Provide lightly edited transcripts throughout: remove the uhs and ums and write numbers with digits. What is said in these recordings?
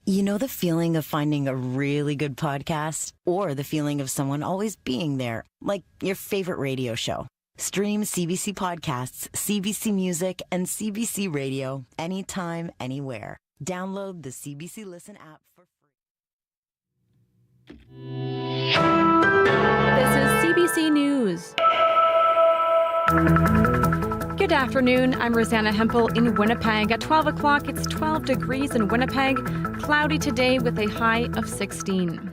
You know the feeling of finding a really good podcast? Or the feeling of someone always being there, like your favorite radio show? Stream CBC Podcasts, CBC Music, and CBC Radio anytime, anywhere. Download the CBC Listen app for free. This is CBC News. Good afternoon, I'm Rosanna Hempel in Winnipeg. At 12 o'clock, it's 12 degrees in Winnipeg, cloudy today with a high of 16.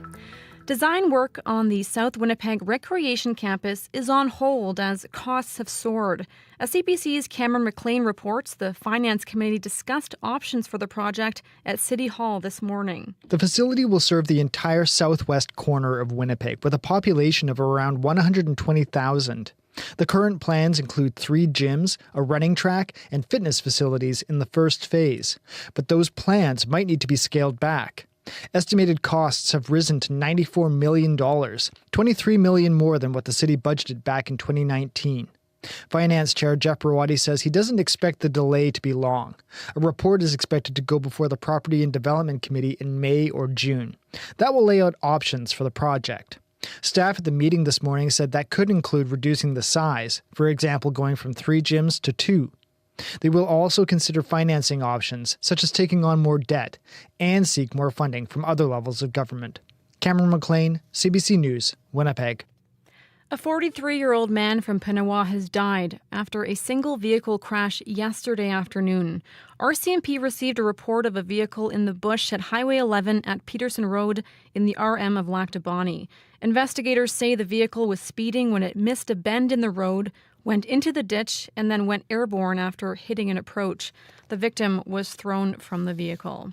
Design work on the South Winnipeg Recreation Campus is on hold as costs have soared. As CBC's Cameron McLean reports, the Finance Committee discussed options for the project at City Hall this morning. The facility will serve the entire southwest corner of Winnipeg with a population of around 120,000. The current plans include 3 gyms, a running track, and fitness facilities in the first phase. But those plans might need to be scaled back. Estimated costs have risen to $94 million, $23 million more than what the city budgeted back in 2019. Finance Chair Jeff Rawati says he doesn't expect the delay to be long. A report is expected to go before the Property and Development Committee in May or June. That will lay out options for the project. Staff at the meeting this morning said that could include reducing the size, for example, going from 3 gyms to 2. They will also consider financing options, such as taking on more debt, and seek more funding from other levels of government. Cameron McLean, CBC News, Winnipeg. A 43-year-old man from Pinawa has died after a single vehicle crash yesterday afternoon. RCMP received a report of a vehicle in the bush at Highway 11 at Peterson Road in the RM of Lac du Bonny. Investigators say the vehicle was speeding when it missed a bend in the road, went into the ditch, and then went airborne after hitting an approach. The victim was thrown from the vehicle.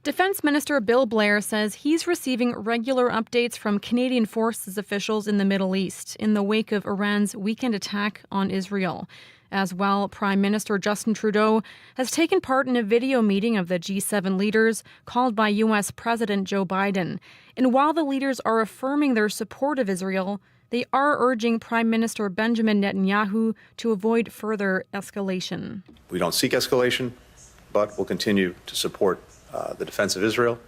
Defense Minister Bill Blair says he's receiving regular updates from Canadian Forces officials in the Middle East in the wake of Iran's weekend attack on Israel. As well, Prime Minister Justin Trudeau has taken part in a video meeting of the G7 leaders called by U.S. President Joe Biden. And while the leaders are affirming their support of Israel, they are urging Prime Minister Benjamin Netanyahu to avoid further escalation. We don't seek escalation, but we'll continue to support the defense of Israel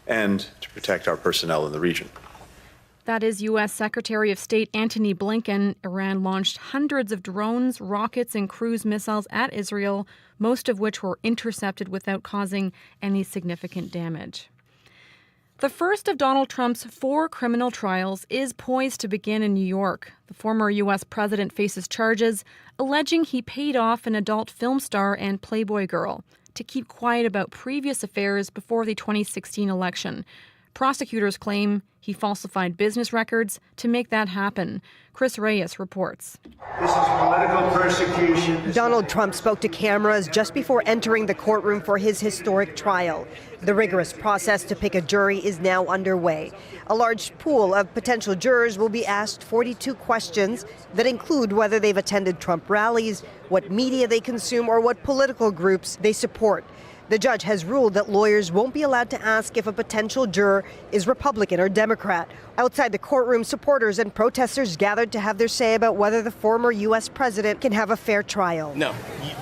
and to protect our personnel in the region. That is U.S. Secretary of State Antony Blinken. Iran launched hundreds of drones, rockets, and cruise missiles at Israel, most of which were intercepted without causing any significant damage. The first of Donald Trump's 4 criminal trials is poised to begin in New York. The former U.S. president faces charges alleging he paid off an adult film star and Playboy girl to keep quiet about previous affairs before the 2016 election. Prosecutors claim he falsified business records to make that happen. Chris Reyes reports. This is political persecution. Donald Trump spoke to cameras just before entering the courtroom for his historic trial. The rigorous process to pick a jury is now underway. A large pool of potential jurors will be asked 42 questions that include whether they've attended Trump rallies, what media they consume, or what political groups they support. The judge has ruled that lawyers won't be allowed to ask if a potential juror is Republican or Democrat. Outside the courtroom, supporters and protesters gathered to have their say about whether the former U.S. president can have a fair trial. No.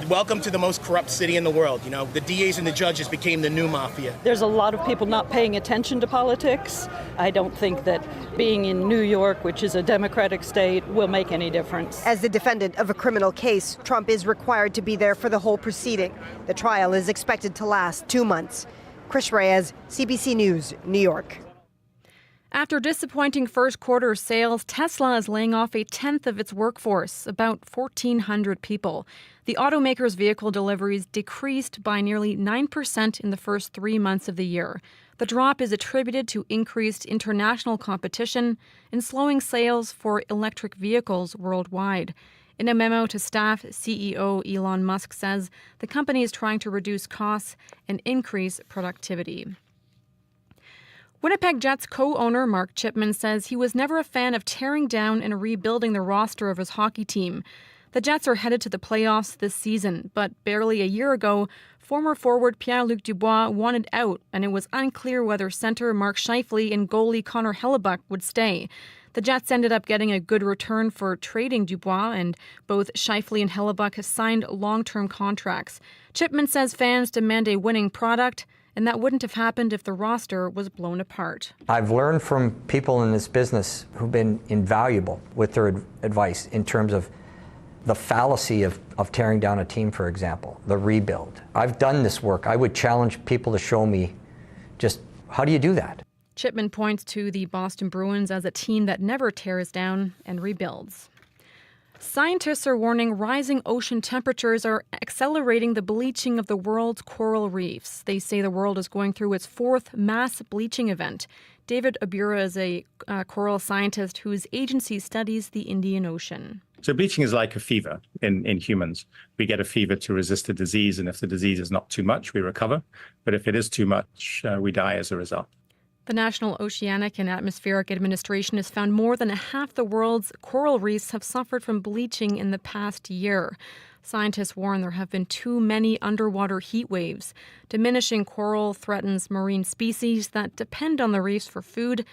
Welcome to the most corrupt city in the world. You know, the DAs and the judges became the new mafia. There's a lot of people not paying attention to politics. I don't think that being in New York, which is a Democratic state, will make any difference. As the defendant of a criminal case, Trump is required to be there for the whole proceeding. The trial is expected to last 2 months. Chris Reyes, CBC News, New York. After disappointing first quarter sales, Tesla is laying off a tenth of its workforce, about 1,400 people. The automaker's vehicle deliveries decreased by nearly 9% in the first 3 months of the year. The drop is attributed to increased international competition and slowing sales for electric vehicles worldwide. In a memo to staff, CEO Elon Musk says the company is trying to reduce costs and increase productivity. Winnipeg Jets co-owner Mark Chipman says he was never a fan of tearing down and rebuilding the roster of his hockey team. The Jets are headed to the playoffs this season, but barely a year ago, former forward Pierre-Luc Dubois wanted out, and it was unclear whether center Mark Scheifele and goalie Connor Hellebuck would stay. The Jets ended up getting a good return for trading Dubois, and both Scheifele and Hellebuck have signed long-term contracts. Chipman says fans demand a winning product And that wouldn't have happened if the roster was blown apart. I've learned from people in this business who've been invaluable with their advice in terms of the fallacy of tearing down a team, for example, the rebuild. I've done this work. I would challenge people to show me just how do you do that? Chipman points to the Boston Bruins as a team that never tears down and rebuilds. Scientists are warning rising ocean temperatures are accelerating the bleaching of the world's coral reefs. They say the world is going through its fourth mass bleaching event. David Abura is a coral scientist whose agency studies the Indian Ocean. So bleaching is like a fever in humans. We get a fever to resist a disease, and if the disease is not too much, we recover. But if it is too much, we die as a result. The National Oceanic and Atmospheric Administration has found more than half the world's coral reefs have suffered from bleaching in the past year. Scientists warn there have been too many underwater heat waves. Diminishing coral threatens marine species that depend on the reefs for food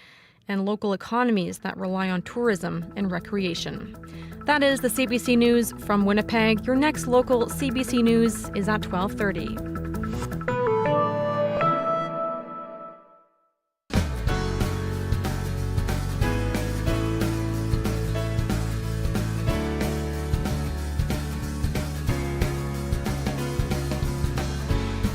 and local economies that rely on tourism and recreation. That is the CBC News from Winnipeg. Your next local CBC News is at 12:30.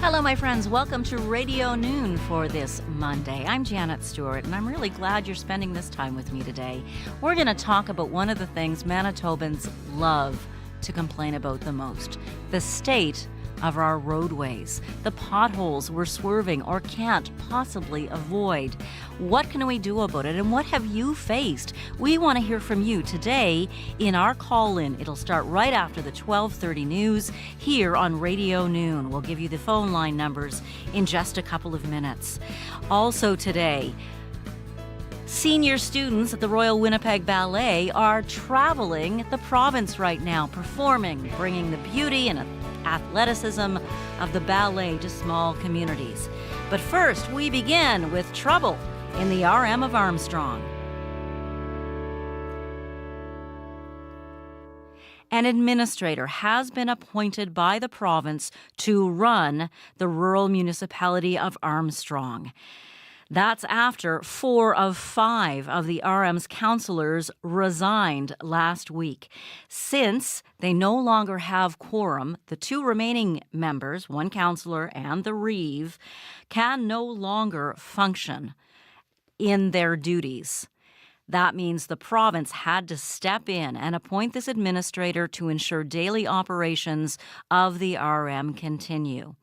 Hello, my friends. Welcome to Radio Noon for this Monday. I'm Janet Stewart, and I'm really glad you're spending this time with me today. We're going to talk about one of the things Manitobans love to complain about the most, the state of our roadways, the potholes we're swerving or can't possibly avoid. What can we do about it, and what have you faced? We want to hear from you today in our call-in. It'll start right after the 12:30 news here on Radio Noon. We'll give you the phone line numbers in just a couple of minutes. Also today, senior students at the Royal Winnipeg Ballet are traveling the province right now, performing, bringing the beauty and athleticism of the ballet to small communities. But first, we begin with trouble in the RM of Armstrong. An administrator has been appointed by the province to run the rural municipality of Armstrong. That's after 4 of 5 of the RM's councillors resigned last week. Since they no longer have quorum, the 2 remaining members, 1 councillor and the Reeve, can no longer function in their duties. That means the province had to step in and appoint this administrator to ensure daily operations of the RM continue.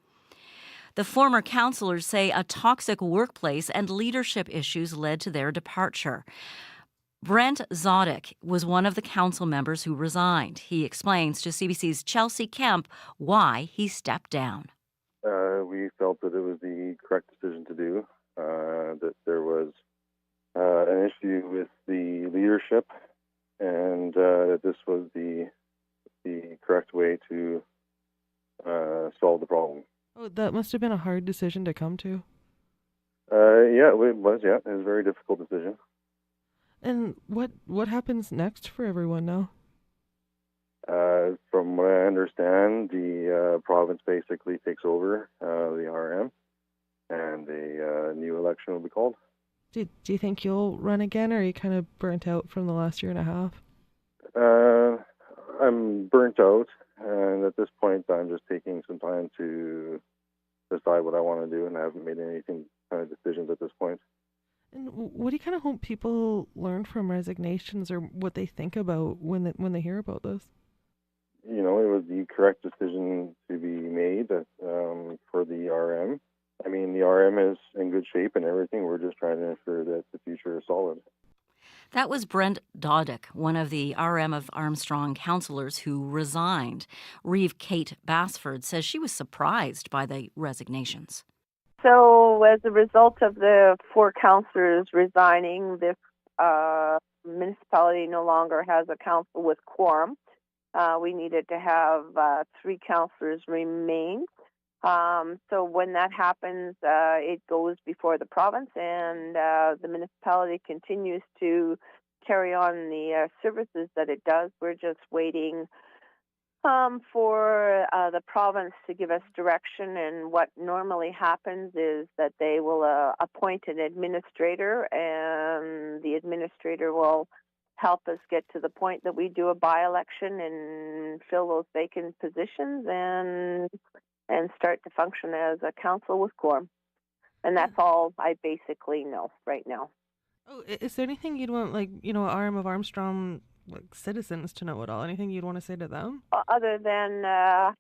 The former councillors say a toxic workplace and leadership issues led to their departure. Brent Zodick was one of the council members who resigned. He explains to CBC's Chelsea Kemp why he stepped down. We felt that it was the correct decision to do, that there was an issue with the leadership, and that this was the correct way to solve the problem. Oh, that must have been a hard decision to come to. Yeah, it was. Yeah, it was a very difficult decision. And what happens next for everyone now? From what I understand, the province basically takes over the RM, and a new election will be called. Do you think you'll run again, or are you kind of burnt out from the last year and a half? I'm burnt out, and at this point, I'm just taking some time to decide what I want to do, and I haven't made anything kind of decisions at this point. And what do you kind of hope people learn from resignations, or what they think about when they hear about this? You know, it was the correct decision to be made for the RM. I mean, the RM is in good shape and everything. We're just trying to ensure that the future is solid. That was Brent Dodick, one of the RM of Armstrong councillors who resigned. Reeve Kate Bassford says she was surprised by the resignations. So as a result of the 4 councillors resigning, the municipality no longer has a council with quorum. We needed to have 3 councillors remain. So when that happens, it goes before the province, and the municipality continues to carry on the services that it does. We're just waiting For the province to give us direction, and what normally happens is that they will appoint an administrator, and the administrator will help us get to the point that we do a by-election and fill those vacant positions and start to function as a council with quorum. And that's all I basically know right now. Oh, is there anything you'd want, like, Arm of Armstrong, like, citizens to know at all? Anything you'd want to say to them? Other than, that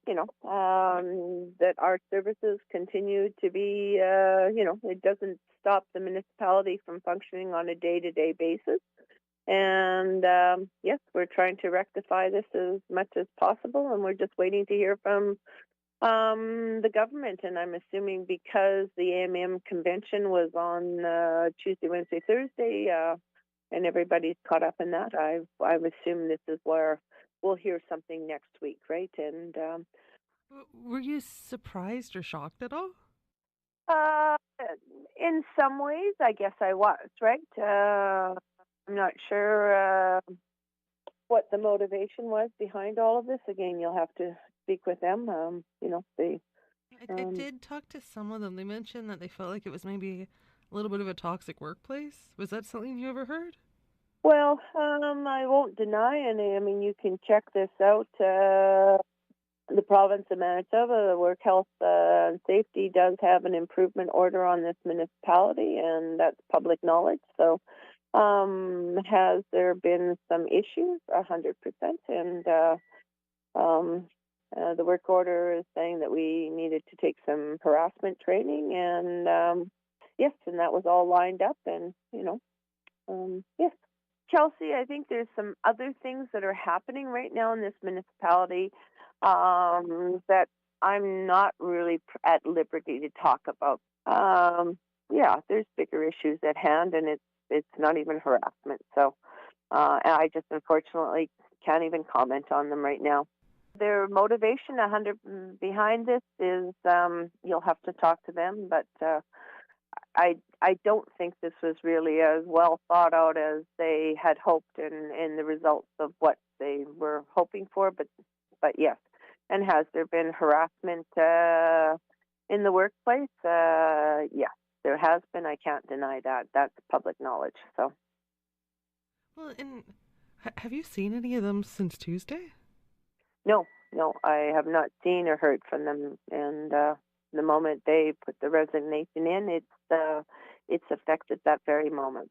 our services continue to be, it doesn't stop the municipality from functioning on a day-to-day basis. And, yes, we're trying to rectify this as much as possible, and we're just waiting to hear from the government. And I'm assuming because the AMM convention was on Tuesday, Wednesday, Thursday, and everybody's caught up in that, I've assumed this is where we'll hear something next week, right? And were you surprised or shocked at all? In some ways, I guess I was, right? I'm not sure what the motivation was behind all of this. Again, you'll have to speak with them. I did talk to some of them. They mentioned that they felt like it was maybe a little bit of a toxic workplace. Was that something you ever heard? Well, I won't deny any. I mean, you can check this out. The province of Manitoba, the Work Health and Safety does have an improvement order on this municipality, and that's public knowledge. So has there been some issues? 100%. And the work order is saying that we needed to take some harassment training, and yes, and that was all lined up, and yes. Chelsea, I think there's some other things that are happening right now in this municipality that I'm not really at liberty to talk about. Yeah, there's bigger issues at hand, and it's not even harassment. So I just unfortunately can't even comment on them right now. Their motivation 100 behind this is you'll have to talk to them, but I don't think this was really as well thought out as they had hoped in the results of what they were hoping for. But yes. And has there been harassment in the workplace? Yes, there has been. I can't deny that. That's public knowledge. So. Well, and have you seen any of them since Tuesday? No, I have not seen or heard from them. And the moment they put the resignation in, it's affected that very moment,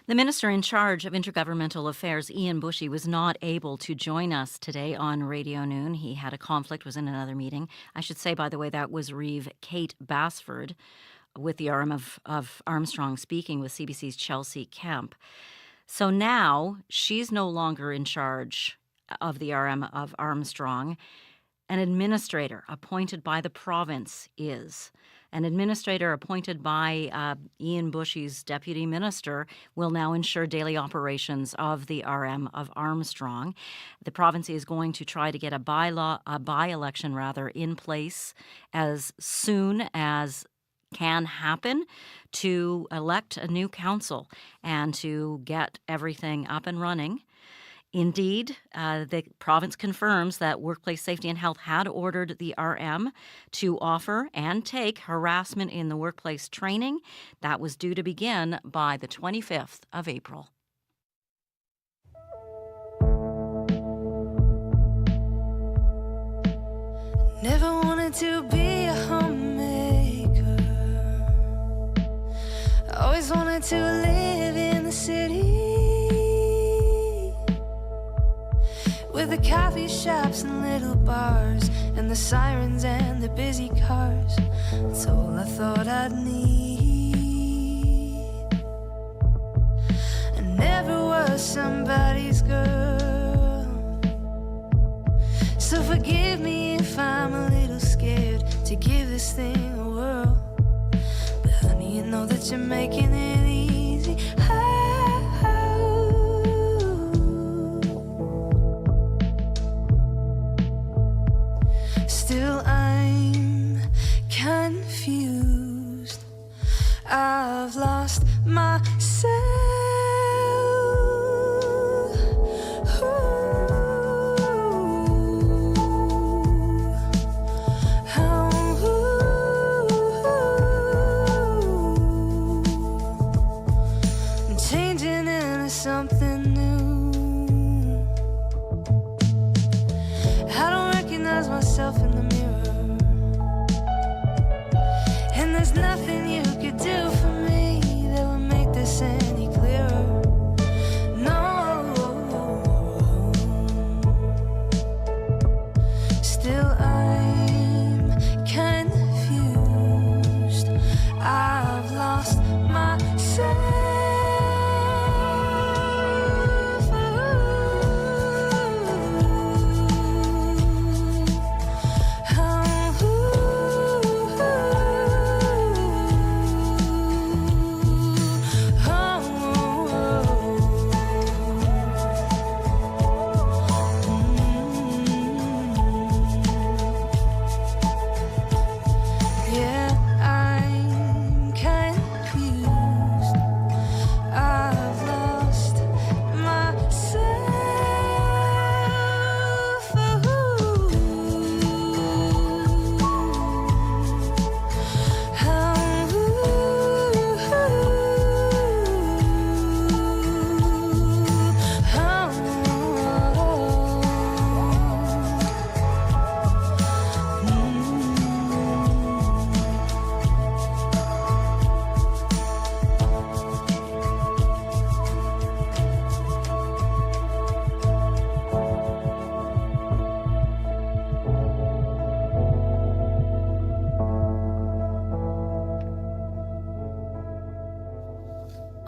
The Minister in charge of Intergovernmental Affairs, Ian Bushy, was not able to join us today on Radio Noon. He had a conflict, was in another meeting. I should say, by the way, that was Reeve Kate Basford with the RM of Armstrong speaking with CBC's Chelsea Kemp. So now she's no longer in charge of the RM of Armstrong. An administrator appointed by the province is. An administrator appointed by Ian Bushy's deputy minister will now ensure daily operations of the RM of Armstrong. The province is going to try to get a by-election in place as soon as can happen to elect a new council and to get everything up and running. Indeed, the province confirms that Workplace Safety and Health had ordered the RM to offer and take harassment in the workplace training. That was due to begin by the 25th of April. Never wanted to be a homemaker. Always wanted to live in the city, with the coffee shops and little bars, and the sirens and the busy cars. That's all I thought I'd need. I never was somebody's girl, so forgive me if I'm a little scared to give this thing a whirl. But honey, you know that you're making it easy. Still I'm confused. I've lost myself. Ooh.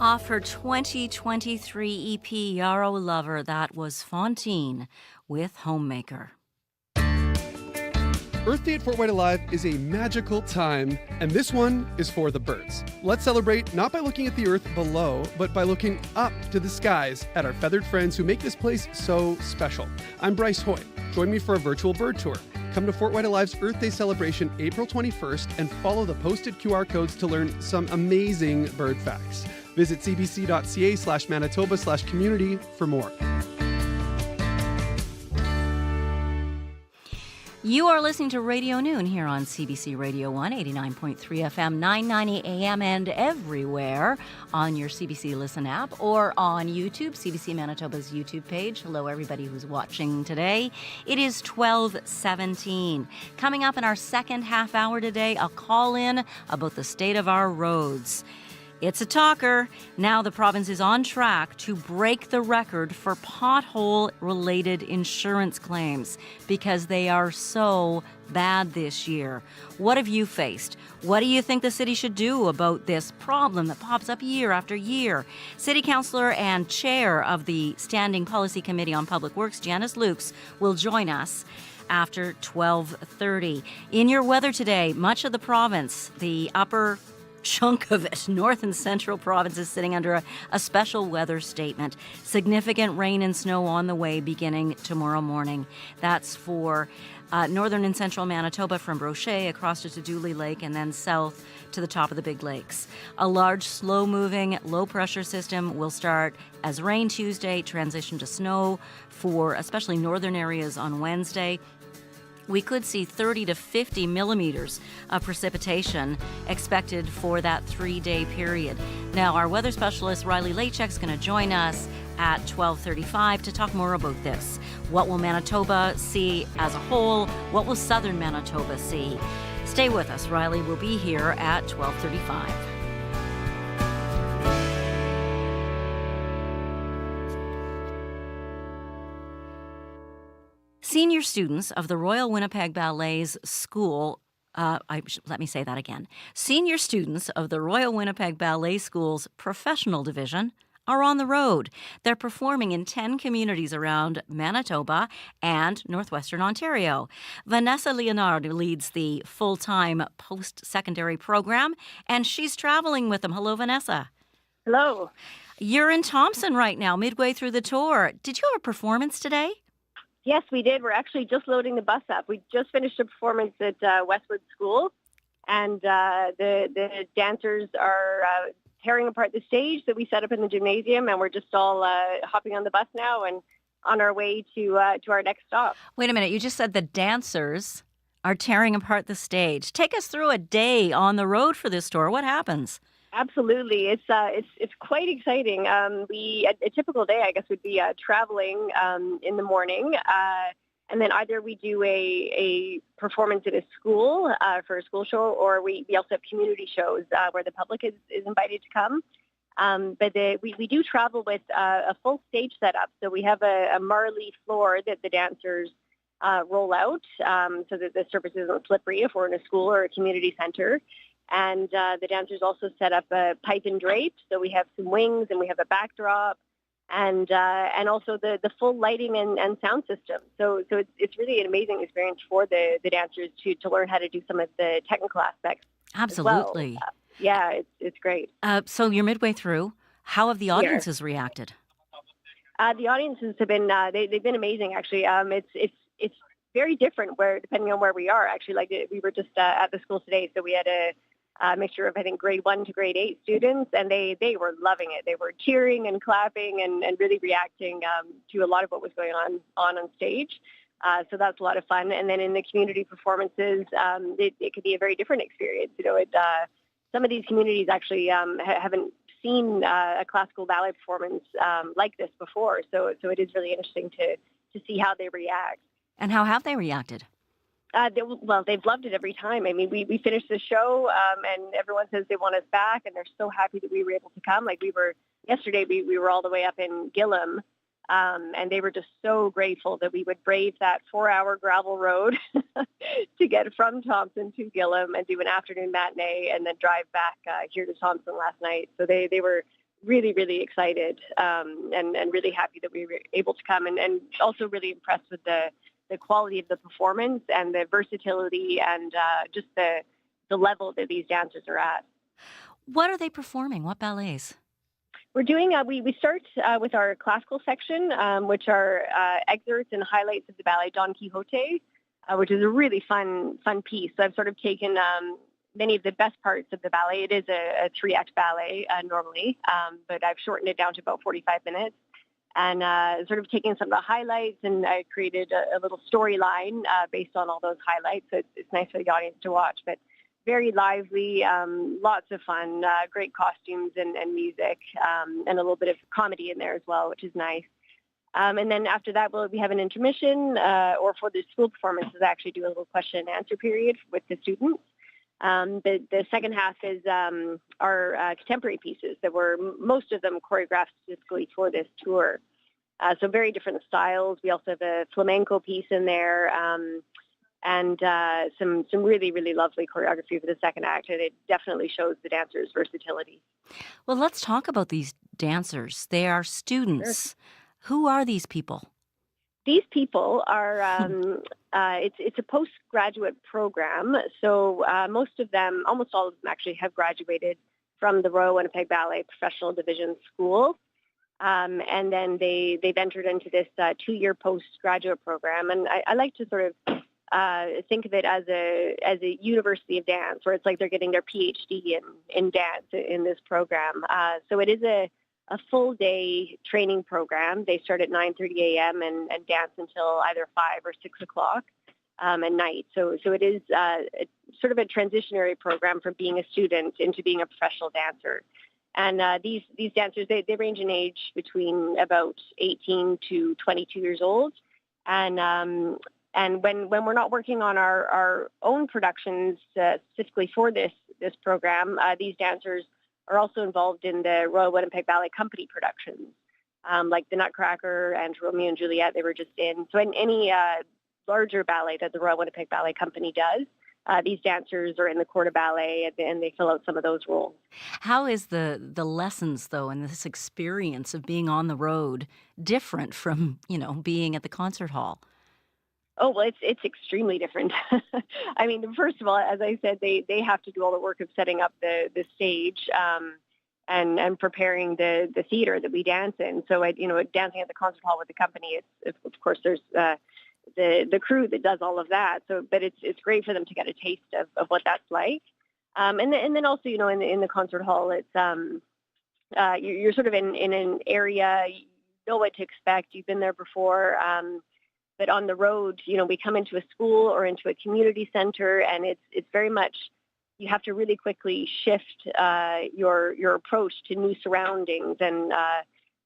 Off her 2023 EP, Yarrow Lover, that was Fontaine with Homemaker. Earth Day at Fort White Alive is a magical time, and this one is for the birds. Let's celebrate not by looking at the earth below, but by looking up to the skies at our feathered friends who make this place so special. I'm Bryce Hoy. Join me for a virtual bird tour. Come to Fort White Alive's Earth Day celebration April 21st and follow the posted QR codes to learn some amazing bird facts. Visit cbc.ca/Manitoba/community for more. You are listening to Radio Noon here on CBC Radio 1, 89.3 FM, 990 AM, and everywhere on your CBC Listen app or on YouTube, CBC Manitoba's YouTube page. Hello, everybody who's watching today. It is 12:17. Coming up in our second half hour today, a call-in about the state of our roads. It's a talker. Now the province is on track to break the record for pothole-related insurance claims because they are so bad this year. What have you faced? What do you think the city should do about this problem that pops up year after year? City Councillor and Chair of the Standing Policy Committee on Public Works, Janice Lukes, will join us after 12:30. In your weather today, much of the province, the upper chunk of it, north and central province, is sitting under a special weather statement. Significant rain and snow on the way beginning tomorrow morning. That's for northern and central Manitoba from Brochet across to Dooley Lake and then south to the top of the Big Lakes. A large, slow-moving, low-pressure system will start as rain Tuesday, transition to snow for especially northern areas on Wednesday. We could see 30 to 50 millimeters of precipitation expected for that 3-day period. Now, our weather specialist, Riley Lachek's going to join us at 12:35 to talk more about this. What will Manitoba see as a whole? What will southern Manitoba see? Stay with us. Riley will be here at 12:35. Senior students of the Royal Winnipeg Ballet's school, let me say that again. Senior students of the Royal Winnipeg Ballet School's professional division are on the road. They're performing in 10 communities around Manitoba and northwestern Ontario. Vanessa Leonard leads the full-time post-secondary program, and she's traveling with them. Hello, Vanessa. Hello. You're in Thompson right now, midway through the tour. Did you have a performance today? Yes, we did. We're actually just loading the bus up. We just finished a performance at Westwood School, and the dancers are tearing apart the stage that we set up in the gymnasium, and we're just all hopping on the bus now and on our way to our next stop. Wait a minute. You just said the dancers are tearing apart the stage. Take us through a day on the road for this tour. What happens? Absolutely. It's quite exciting. A typical day, I guess, would be traveling in the morning, and then either we do a performance at a school for a school show, or we also have community shows where the public is invited to come. But we do travel with a full stage setup. So we have a marley floor that the dancers roll out so that the surface isn't slippery if we're in a school or a community center. And the dancers also set up a pipe and drape, so we have some wings and we have a backdrop, and also the full lighting and sound system. So it's really an amazing experience for the dancers to learn how to do some of the technical aspects. Absolutely. As well. Yeah, it's great. So you're midway through. How have the audiences reacted? The audiences have been they've been amazing. Actually, it's very different depending on where we are. Actually, like we were just at the school today, so we had a mixture of, I think, grade 1 to grade 8 students, and they were loving it. They were cheering and clapping and really reacting to a lot of what was going on stage. So that's a lot of fun. And then in the community performances, it could be a very different experience. You know, some of these communities actually haven't seen a classical ballet performance like this before. So it is really interesting to see how they react. And how have they reacted? They've loved it every time. I mean, we finished the show, and everyone says they want us back, and they're so happy that we were able to come. Like yesterday, we were all the way up in Gillam, and they were just so grateful that we would brave that 4-hour gravel road to get from Thompson to Gillam and do an afternoon matinee and then drive back here to Thompson last night. So they were really, really excited and really happy that we were able to come, and also really impressed with the quality of the performance and the versatility and just the level that these dancers are at. What are they performing? What ballets? We're doing, we start with our classical section, which are excerpts and highlights of the ballet Don Quixote, which is a really fun piece. So I've sort of taken many of the best parts of the ballet. It is a 3-act ballet normally, but I've shortened it down to about 45 minutes. And sort of taking some of the highlights, and I created a little storyline based on all those highlights. So it's nice for the audience to watch, but very lively, lots of fun, great costumes and music, and a little bit of comedy in there as well, which is nice. And then after that, we have an intermission, or for the school performances, I actually do a little question and answer period with the students. The second half is our contemporary pieces that were, most of them choreographed specifically for this tour. So very different styles. We also have a flamenco piece in there, and some really, really lovely choreography for the second act. And it definitely shows the dancers' versatility. Well, let's talk about these dancers. They are students. Sure. Who are these people? These people are, it's a postgraduate program. So most of them, almost all of them actually have graduated from the Royal Winnipeg Ballet Professional Division School. And then they've entered into this 2-year postgraduate program. And I like to sort of think of it as a university of dance, where it's like they're getting their PhD in dance in this program. So it is a full day training program. They start at 9:30 a.m. and dance until either 5 or 6 o'clock at night. So it is sort of a transitionary program from being a student into being a professional dancer. And these dancers, they range in age between about 18 to 22 years old. And when we're not working on our own productions specifically for this program, these dancers are also involved in the Royal Winnipeg Ballet Company productions, like the Nutcracker and Romeo and Juliet they were just in. So in any larger ballet that the Royal Winnipeg Ballet Company does, these dancers are in the corps de ballet, and they fill out some of those roles. How is the lessons, though, and this experience of being on the road different from, being at the concert hall? Oh, well, it's extremely different. I mean, first of all, as I said, they have to do all the work of setting up the stage and preparing the theater that we dance in. So, dancing at the concert hall with the company, of course, there's the crew that does all of that. So, but it's great for them to get a taste of what that's like. And then also, in the concert hall, it's you're sort of in an area, you know what to expect. You've been there before. But on the road, we come into a school or into a community center, and it's very much, you have to really quickly shift your approach to new surroundings and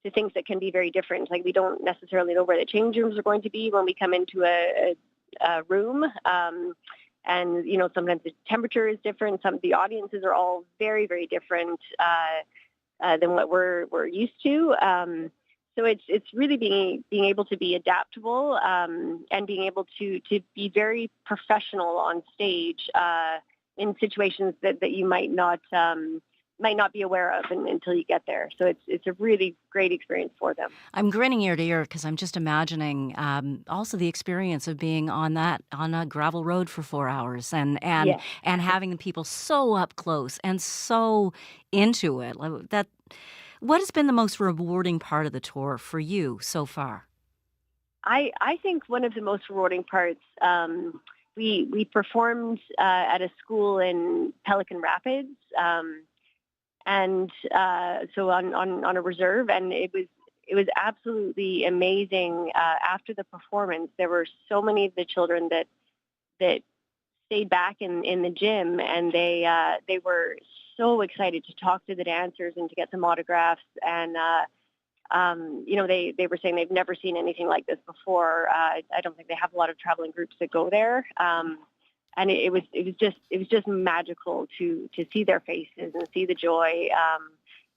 to things that can be very different. Like, we don't necessarily know where the change rooms are going to be when we come into a room. And, sometimes the temperature is different. Some of the audiences are all very, very different than what we're used to. So it's really being able to be adaptable and being able to be very professional on stage in situations that you might not be aware of until you get there. So it's a really great experience for them. I'm grinning ear to ear because I'm just imagining also the experience of being on a gravel road for 4 hours and Yes. and having the people so up close and so into it. What has been the most rewarding part of the tour for you so far? I think one of the most rewarding parts, we performed at a school in Pelican Rapids, and so on a reserve, and it was absolutely amazing. After the performance, there were so many of the children that stayed back in the gym, and they were so excited to talk to the dancers and to get some autographs. And, they were saying they've never seen anything like this before. I don't think they have a lot of traveling groups that go there. And it was just magical to see their faces and see the joy,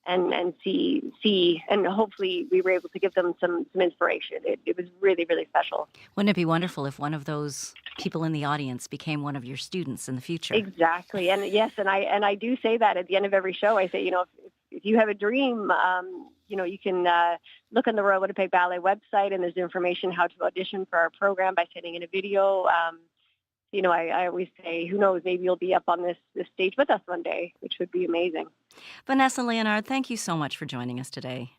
and see, and hopefully we were able to give them some inspiration. It was really, really special. Wouldn't it be wonderful if one of those people in the audience became one of your students in the future? Exactly. And yes, and I do say that at the end of every show. I say, if you have a dream, you can look on the Royal Winnipeg Ballet website, and there's information how to audition for our program by sending in a video. I always say, who knows, maybe you'll be up on this stage with us one day, which would be amazing. Vanessa Leonard, thank you so much for joining us today.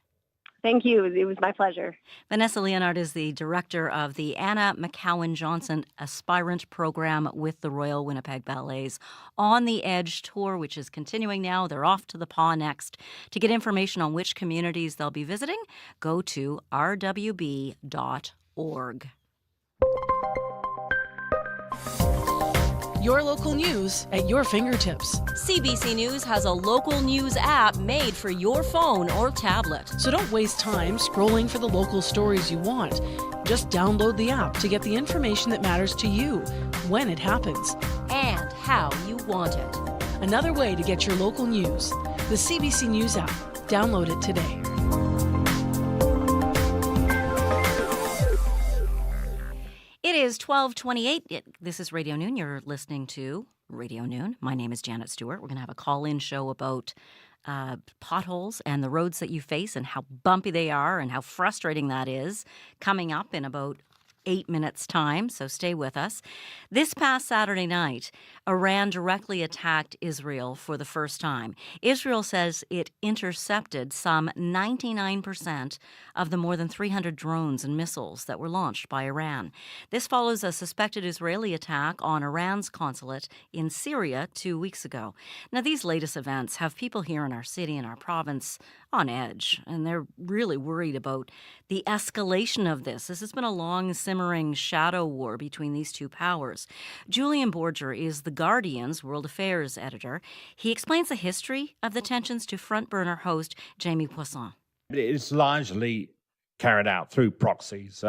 Thank you. It was my pleasure. Vanessa Leonard is the director of the Anna McCowan Johnson Aspirant Program with the Royal Winnipeg Ballet's On the Edge tour, which is continuing now. They're off to the Paw next. To get information on which communities they'll be visiting, go to rwb.org. Your local news at your fingertips. CBC News has a local news app made for your phone or tablet. So don't waste time scrolling for the local stories you want. Just download the app to get the information that matters to you when it happens. And how you want it. Another way to get your local news. The CBC News app. Download it today. It is 12:28. This is Radio Noon. You're listening to Radio Noon. My name is Janet Stewart. We're going to have a call-in show about potholes and the roads that you face and how bumpy they are and how frustrating that is coming up in about 8 minutes' time, so stay with us. This past Saturday night, Iran directly attacked Israel for the first time. Israel says it intercepted some 99% of the more than 300 drones and missiles that were launched by Iran. This follows a suspected Israeli attack on Iran's consulate in Syria 2 weeks ago. Now, these latest events have people here in our city and our province on edge, and they're really worried about the escalation of this. This has been a long, simmering shadow war between these two powers. Julian Borger is The Guardian's World Affairs editor. He explains the history of the tensions to front burner host Jamie Poisson. It's largely carried out through proxies.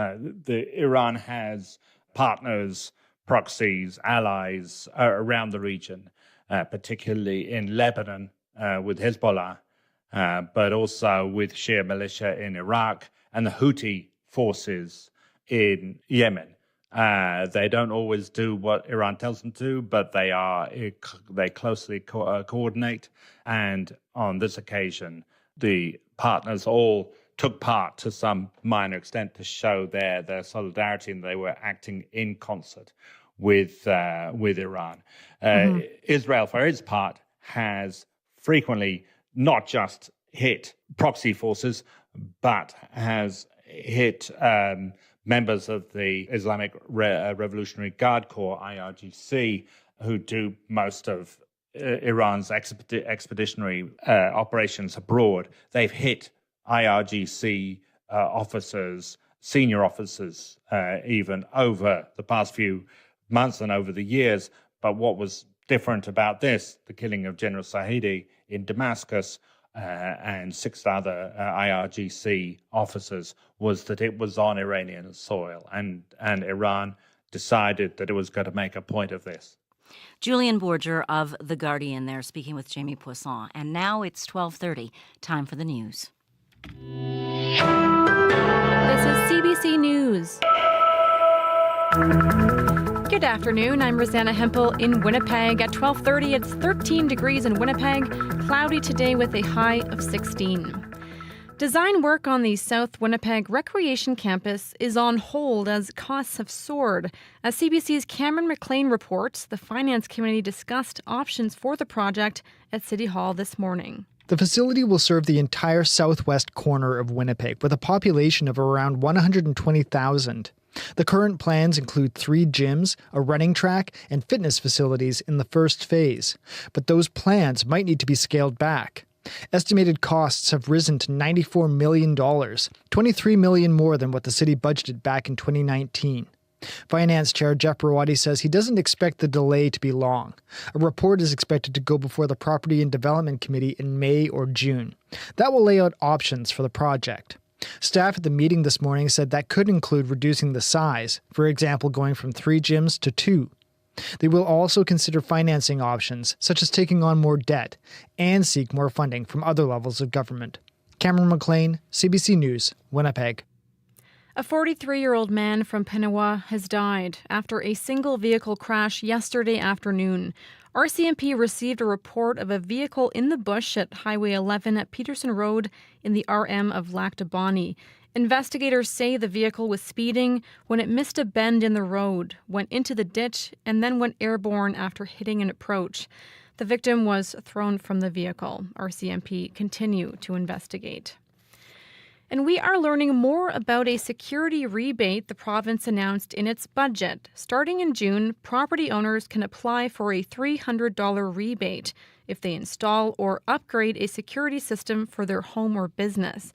Iran has partners, proxies, allies around the region, particularly in Lebanon with Hezbollah, but also with Shia militia in Iraq and the Houthi forces in Yemen. They don't always do what Iran tells them to, but they closely coordinate. And on this occasion, the partners all took part to some minor extent to show their solidarity, and they were acting in concert with Iran. Israel, for its part, has frequently not just hit proxy forces, but has hit members of the Islamic Revolutionary Guard Corps, IRGC, who do most of Iran's expeditionary operations abroad. They've hit IRGC officers, senior officers, even over the past few months and over the years. But what was different about this, the killing of General Sahidi in Damascus and 6 other IRGC officers, was that it was on Iranian soil, and Iran decided that it was going to make a point of this. Julian Borger of The Guardian there speaking with Jamie Poisson. And now it's 12:30. Time for the news. This is CBC News. Good afternoon. I'm Rosanna Hempel in Winnipeg. At 12:30, it's 13 degrees in Winnipeg. Cloudy today with a high of 16. Design work on the South Winnipeg Recreation Campus is on hold as costs have soared. As CBC's Cameron McLean reports, the Finance Committee discussed options for the project at City Hall this morning. The facility will serve the entire southwest corner of Winnipeg with a population of around 120,000. The current plans include 3 gyms, a running track, and fitness facilities in the first phase. But those plans might need to be scaled back. Estimated costs have risen to $94 million, $23 million more than what the city budgeted back in 2019. Finance Chair Jeff Rawati says he doesn't expect the delay to be long. A report is expected to go before the Property and Development Committee in May or June. That will lay out options for the project. Staff at the meeting this morning said that could include reducing the size, for example, going from 3 gyms to 2. They will also consider financing options, such as taking on more debt, and seek more funding from other levels of government. Cameron McLean, CBC News, Winnipeg. A 43-year-old man from Pinawa has died after a single vehicle crash yesterday afternoon. RCMP received a report of a vehicle in the bush at Highway 11 at Peterson Road in the RM of Lac du Bonny. Investigators say the vehicle was speeding when it missed a bend in the road, went into the ditch, and then went airborne after hitting an approach. The victim was thrown from the vehicle. RCMP continue to investigate. And we are learning more about a security rebate the province announced in its budget. Starting in June, property owners can apply for a $300 rebate if they install or upgrade a security system for their home or business.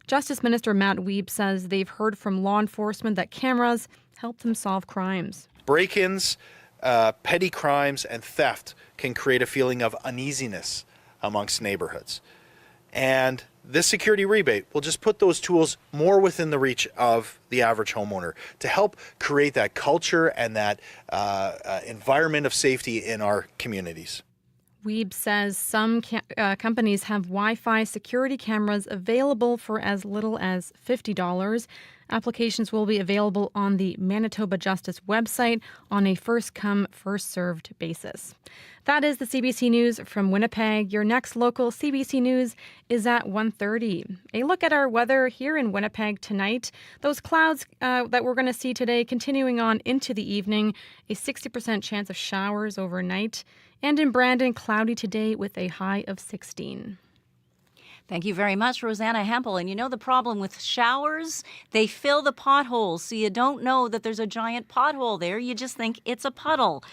Justice Minister Matt Wiebe says they've heard from law enforcement that cameras help them solve crimes. Break-ins, petty crimes, and theft can create a feeling of uneasiness amongst neighborhoods. And this security rebate will just put those tools more within the reach of the average homeowner to help create that culture and that environment of safety in our communities. Wiebe says some companies have Wi-Fi security cameras available for as little as $50. Applications will be available on the Manitoba Justice website on a first-come, first-served basis. That is the CBC News from Winnipeg. Your next local CBC News is at 1:30. A look at our weather here in Winnipeg tonight. Those clouds that we're going to see today continuing on into the evening. A 60% chance of showers overnight. And in Brandon, cloudy today with a high of 16. Thank you very much, Rosanna Hempel. And you know the problem with showers? They fill the potholes, so you don't know that there's a giant pothole there. You just think it's a puddle.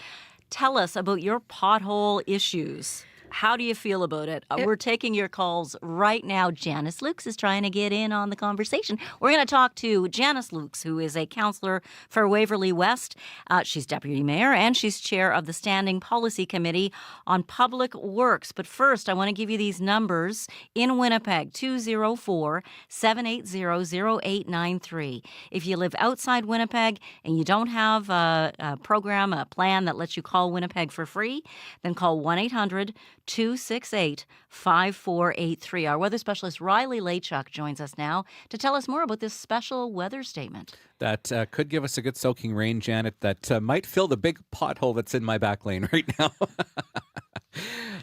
Tell us about your pothole issues. How do you feel about it? We're taking your calls right now. Janice Lukes is trying to get in on the conversation. We're going to talk to Janice Lukes, who is a councillor for Waverley West. She's deputy mayor and she's chair of the Standing Policy Committee on Public Works. But first, I want to give you these numbers in Winnipeg, 204-780-0893. If you live outside Winnipeg and you don't have a program, a plan that lets you call Winnipeg for free, then call 1-800-268-5483. Our weather specialist Riley Lachuk joins us now to tell us more about this special weather statement. That could give us a good soaking rain, Janet, that might fill the big pothole that's in my back lane right now.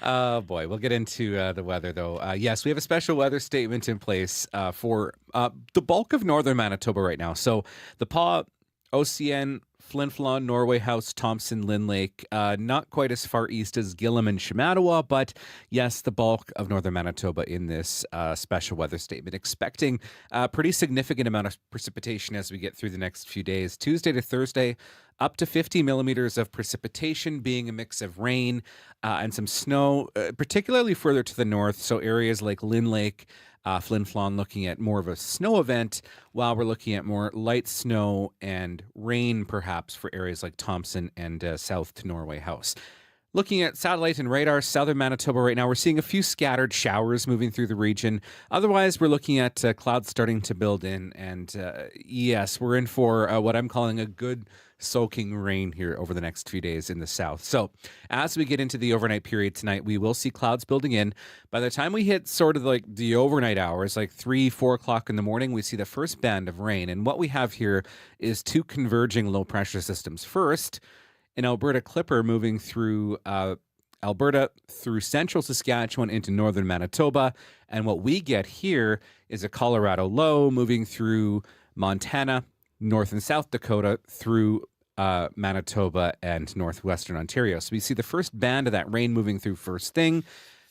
Oh, boy. We'll get into the weather, though. Yes, we have a special weather statement in place for the bulk of northern Manitoba right now. So the Pas, OCN, Flin Flon, Norway House, Thompson, Lynn Lake, not quite as far east as Gillam and Shamattawa, but yes, the bulk of northern Manitoba in this special weather statement. Expecting a pretty significant amount of precipitation as we get through the next few days. Tuesday to Thursday, up to 50 millimeters of precipitation, being a mix of rain and some snow, particularly further to the north. So areas like Lynn Lake, Flin Flon looking at more of a snow event, while we're looking at more light snow and rain perhaps for areas like Thompson and south to Norway House. Looking at satellite and radar, southern Manitoba right now, we're seeing a few scattered showers moving through the region. Otherwise, we're looking at clouds starting to build in. And yes, we're in for what I'm calling a good soaking rain here over the next few days in the south. So as we get into the overnight period tonight, we will see clouds building in. By the time we hit sort of like the overnight hours, like 3-4 o'clock in the morning, we see the first band of rain. And what we have here is two converging low pressure systems. First, an Alberta Clipper moving through Alberta, through central Saskatchewan into northern Manitoba. And what we get here is a Colorado low moving through Montana, North and South Dakota, through Manitoba and northwestern Ontario. So we see the first band of that rain moving through first thing.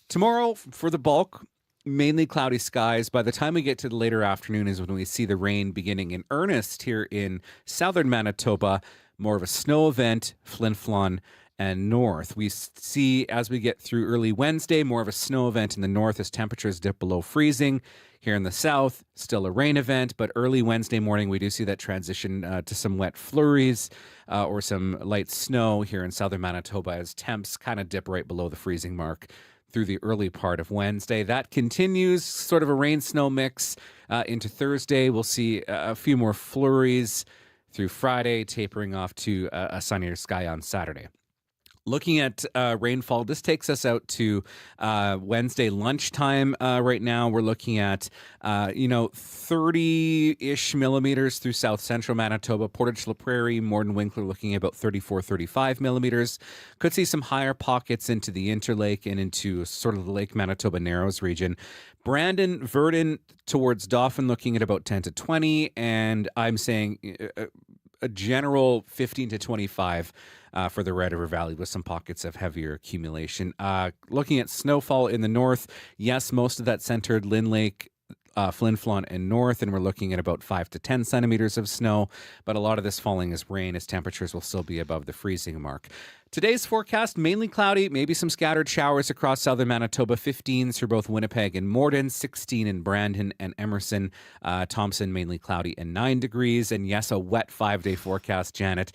Tomorrow, for the bulk, mainly cloudy skies. By the time we get to the later afternoon is when we see the rain beginning in earnest here in southern Manitoba. More of a snow event, Flin Flon and north. We see as we get through early Wednesday, more of a snow event in the north as temperatures dip below freezing. Here in the south, still a rain event, but early Wednesday morning, we do see that transition to some wet flurries or some light snow here in southern Manitoba as temps kind of dip right below the freezing mark through the early part of Wednesday. That continues, sort of a rain-snow mix into Thursday. We'll see a few more flurries through Friday, tapering off to a sunnier sky on Saturday. Looking at rainfall, this takes us out to Wednesday lunchtime. Right now, we're looking at 30-ish millimeters through south central Manitoba. Portage La Prairie, Morden Winkler looking at about 34, 35 millimeters. Could see some higher pockets into the Interlake and into sort of the Lake Manitoba Narrows region. Brandon, Verdon towards Dauphin looking at about 10 to 20, and I'm saying a general 15 to 25 for the Red River Valley with some pockets of heavier accumulation. Looking at snowfall in the north, yes, most of that centered Lynn Lake, Flin Flon and north, and we're looking at about 5 to 10 centimeters of snow, but a lot of this falling as rain as temperatures will still be above the freezing mark. Today's forecast, mainly cloudy, maybe some scattered showers across southern Manitoba, 15s for both Winnipeg and Morden, 16 in Brandon and Emerson. Thompson, mainly cloudy and 9 degrees. And yes, a wet 5-day forecast, Janet,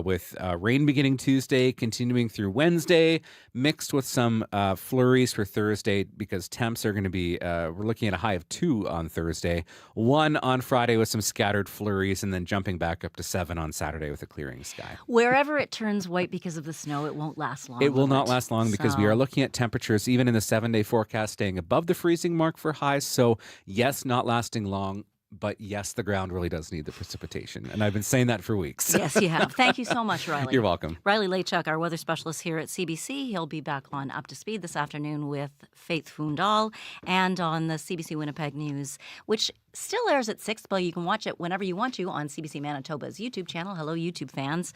with rain beginning Tuesday, continuing through Wednesday, mixed with some flurries for Thursday because temps are going to be, we're looking at a high of 2 on Thursday, 1 on Friday with some scattered flurries, and then jumping back up to 7 on Saturday with a clearing sky. Wherever it turns white because of the snow, it won't last long. It will not last long because we are looking at temperatures, even in the 7-day forecast, staying above the freezing mark for highs. So, yes, not lasting long, but yes, the ground really does need the precipitation. And I've been saying that for weeks. Yes, you have. Thank you so much, Riley. You're welcome. Riley Lachuk, our weather specialist here at CBC. He'll be back on Up to Speed this afternoon with Faith Fundal and on the CBC Winnipeg News, which still airs at 6, but you can watch it whenever you want to on CBC Manitoba's YouTube channel. Hello, YouTube fans.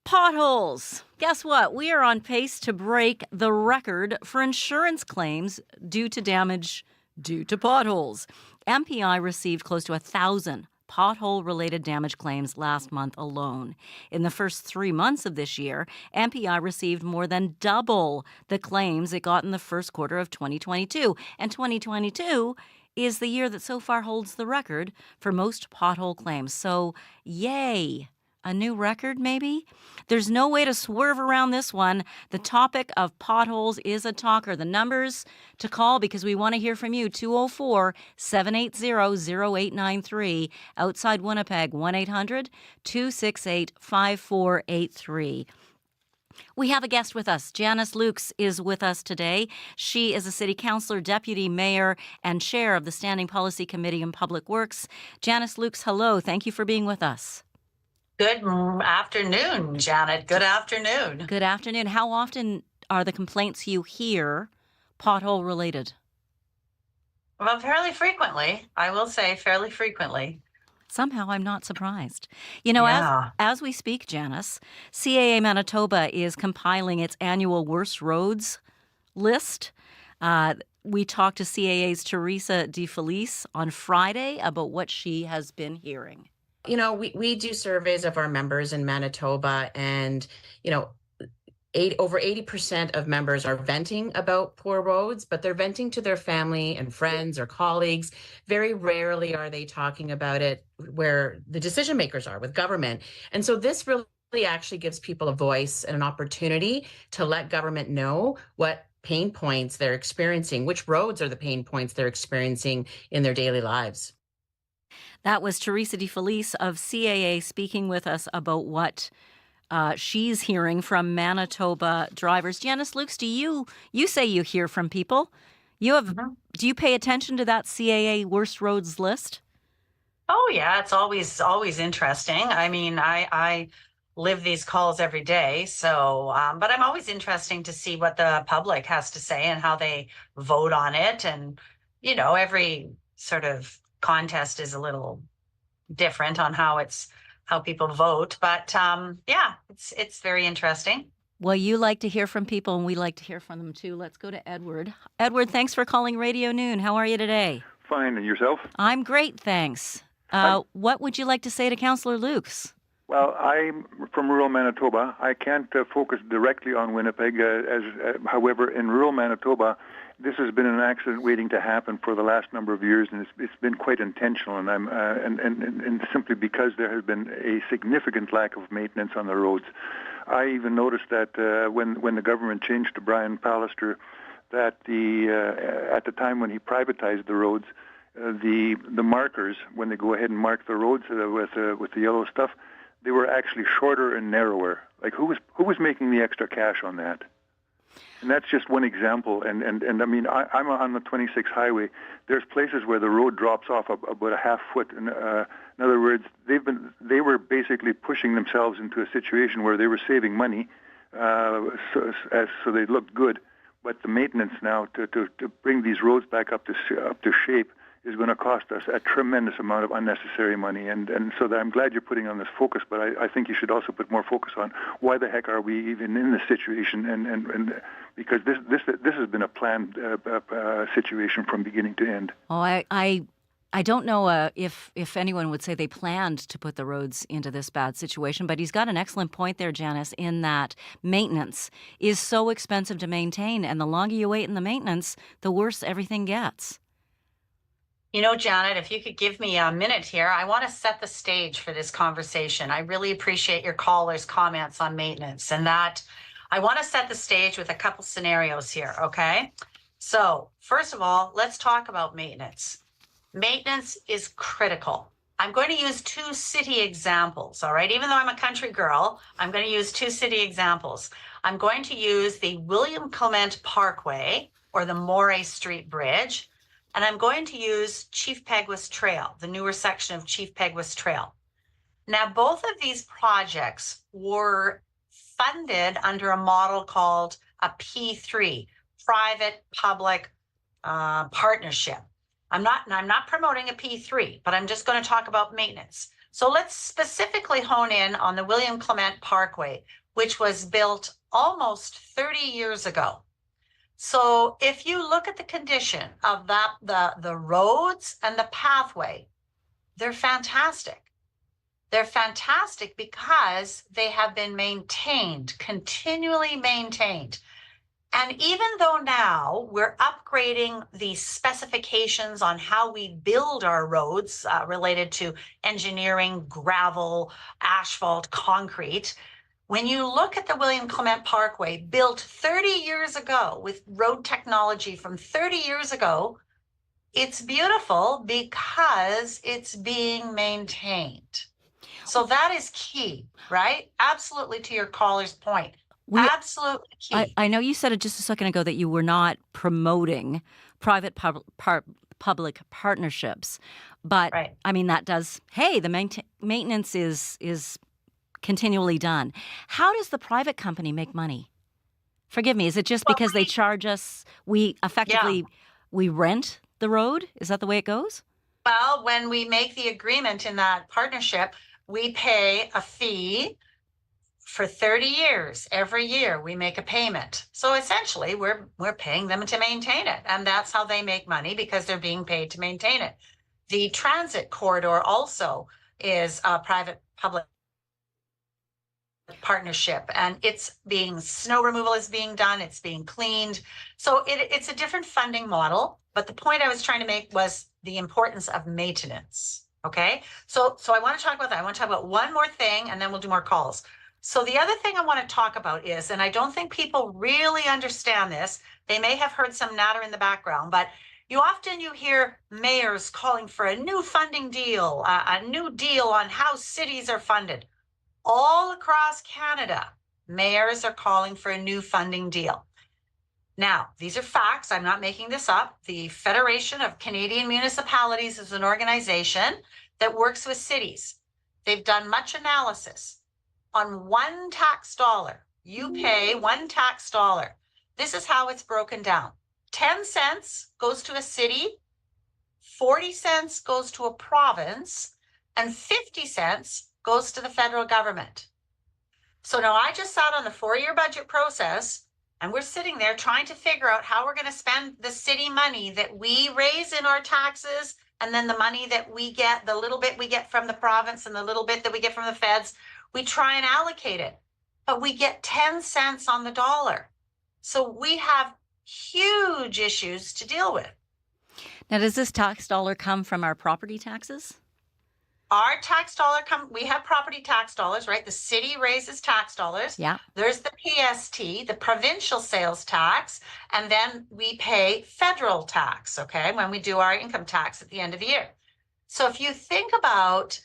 Potholes. Guess what? We are on pace to break the record for insurance claims due to damage due to potholes. MPI received close to 1,000 pothole-related damage claims last month alone. In the first 3 months of this year, MPI received more than double the claims it got in the first quarter of 2022. And 2022 is the year that so far holds the record for most pothole claims. So, yay! A new record, maybe? There's no way to swerve around this one. The topic of potholes is a talker. The numbers to call, because we want to hear from you, 204-780-0893. Outside Winnipeg, 1-800-268-5483. We have a guest with us. Janice Lukes is with us today. She is a city councillor, deputy mayor, and chair of the Standing Policy Committee on Public Works. Janice Lukes, hello. Thank you for being with us. Good afternoon, Janet. Good afternoon. Good afternoon. How often are the complaints you hear pothole related? Well, fairly frequently. I will say fairly frequently. Somehow I'm not surprised. You know, as we speak, Janice, CAA Manitoba is compiling its annual worst roads list. We talked to CAA's Teresa DeFelice on Friday about what she has been hearing. You know, we do surveys of our members in Manitoba, and, you know, over 80% of members are venting about poor roads, but they're venting to their family and friends or colleagues. Very rarely are they talking about it where the decision makers are, with government. And so this really actually gives people a voice and an opportunity to let government know what pain points they're experiencing, which roads are the pain points they're experiencing in their daily lives. That was Teresa DeFelice of CAA speaking with us about what she's hearing from Manitoba drivers. Janice Lukes, do you say you hear from people? Do you pay attention to that CAA worst roads list? Oh yeah, it's always interesting. I mean, I live these calls every day, so but I'm always interesting to see what the public has to say and how they vote on it. And you know, every sort of contest is a little different on how people vote, but yeah, it's very interesting. Well, you like to hear from people, and we like to hear from them too. Let's go to Edward. Edward, thanks for calling Radio Noon. How are you today? Fine, and yourself? I'm great, thanks. What would you like to say to Councillor Lukes? Well, I'm from rural Manitoba. I can't focus directly on Winnipeg. However, in rural Manitoba, this has been an accident waiting to happen for the last number of years, and it's been quite intentional. And and simply because there has been a significant lack of maintenance on the roads. I even noticed that when the government changed to Brian Pallister, that at the time when he privatized the roads, the markers, when they go ahead and mark the roads with the yellow stuff, they were actually shorter and narrower. Like who was making the extra cash on that? And that's just one example. And I mean, I'm on the 26 highway. There's places where the road drops off about a half foot. And in other words, they were basically pushing themselves into a situation where they were saving money, so they looked good. But the maintenance now to bring these roads back up to shape is going to cost us a tremendous amount of unnecessary money. And so I'm glad you're putting on this focus, but I think you should also put more focus on why the heck are we even in this situation, and because this has been a planned situation from beginning to end. Oh, I don't know if anyone would say they planned to put the roads into this bad situation, but he's got an excellent point there, Janice, in that maintenance is so expensive to maintain, and the longer you wait in the maintenance, the worse everything gets. You know, Janet, if you could give me a minute here, I want to set the stage for this conversation. I really appreciate your callers' comments on maintenance, and that I want to set the stage with a couple scenarios here, okay? So, first of all, let's talk about maintenance. Maintenance is critical. I'm going to use two city examples, all right? Even though I'm a country girl, I'm going to use two city examples. I'm going to use the William Clement Parkway or the Moray Street Bridge, and I'm going to use Chief Peguis Trail, the newer section of Chief Peguis Trail. Now, both of these projects were funded under a model called a P3, private-public partnership. I'm not promoting a P3, but I'm just going to talk about maintenance. So let's specifically hone in on the William Clement Parkway, which was built almost 30 years ago. So if you look at the condition of the roads and the pathway, they're fantastic. They're fantastic because they have been maintained, continually maintained. And even though now we're upgrading the specifications on how we build our roads related to engineering, gravel, asphalt, concrete, when you look at the William Clement Parkway, built 30 years ago with road technology from 30 years ago, it's beautiful because it's being maintained. So that is key, right? Absolutely, to your caller's point. Absolutely key. I know you said it just a second ago that you were not promoting private-public partnerships, but right. I mean, that does, hey, the maintenance is continually done. How does the private company make money? Forgive me, is it just because they charge us, we rent the road? Is that the way it goes? Well, when we make the agreement in that partnership, we pay a fee for 30 years. Every year we make a payment. So essentially we're paying them to maintain it. And that's how they make money, because they're being paid to maintain it. The transit corridor also is a private-public partnership, and snow removal is being done, it's being cleaned. So it's a different funding model, but the point I was trying to make was the importance of maintenance, okay? So I want to talk about that. I want to talk about one more thing, and then we'll do more calls. So the other thing I want to talk about is, and I don't think people really understand this, they may have heard some natter in the background, but you hear mayors calling for a new funding deal, a new deal on how cities are funded. All across Canada, mayors are calling for a new funding deal. Now, these are facts. I'm not making this up. The Federation of Canadian Municipalities is an organization that works with cities. They've done much analysis. On one tax dollar, you pay one tax dollar. This is how it's broken down. 10 cents goes to a city, 40 cents goes to a province, and 50 cents goes to the federal government. So now I just sat on the 4-year budget process, and we're sitting there trying to figure out how we're going to spend the city money that we raise in our taxes, and then the money that we get, the little bit we get from the province and the little bit that we get from the feds, we try and allocate it. But we get 10 cents on the dollar. So we have huge issues to deal with. Now, does this tax dollar come from our property taxes? Our tax dollar we have property tax dollars, right? The city raises tax dollars. Yeah. There's the PST, the provincial sales tax, and then we pay federal tax, okay, when we do our income tax at the end of the year. So if you think about